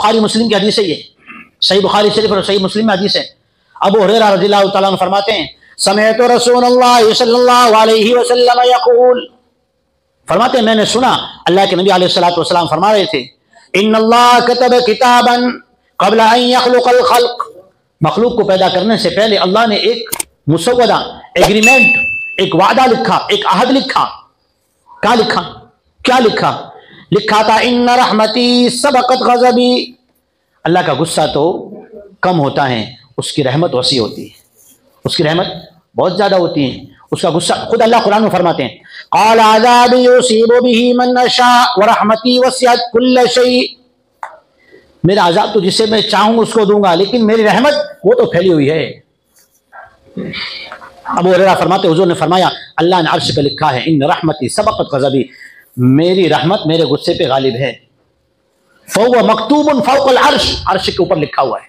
بخاری مسلم کی حدیث ہے، یہ صحیح بخاری شریف اور صحیح مسلم میں حدیث ہے۔ ابو ہریرہ رضی اللہ تعالیٰ عنہ فرماتے ہیں سمعت رسول اللہ صلی اللہ علیہ وسلم یقول، فرماتے ہیں میں نے سنا اللہ کے نبی علیہ الصلوۃ والسلام فرما رہے تھے ان اللہ کتب کتابا قبل ان یخلق الخلق، مخلوق کو پیدا کرنے سے پہلے اللہ نے ایک مسودہ، ایگریمنٹ، ایک وعدہ لکھا، ایک عہد لکھا۔ کیا لکھا تھا ان رحمتی سبقت غضبی، اللہ کا غصہ تو کم ہوتا ہے، اس کی رحمت وسیع ہوتی ہے، اس کی رحمت بہت زیادہ ہوتی ہے، اس کا غصہ خود اللہ قرآن میں فرماتے ہیں قال عذابی یصیب به من نشاء ورحمتی وسعت کل شیء، میرا عذاب تو جسے میں چاہوں اس کو دوں گا، لیکن میری رحمت وہ تو پھیلی ہوئی ہے۔ ابو ہریرہ فرماتے حضور نے فرمایا اللہ نے عرش پہ لکھا ہے ان رحمتی سبقت غضبی، میری رحمت میرے غصے پہ غالب ہے۔ فهو مکتوب فوق العرش، عرش کے اوپر لکھا ہوا ہے۔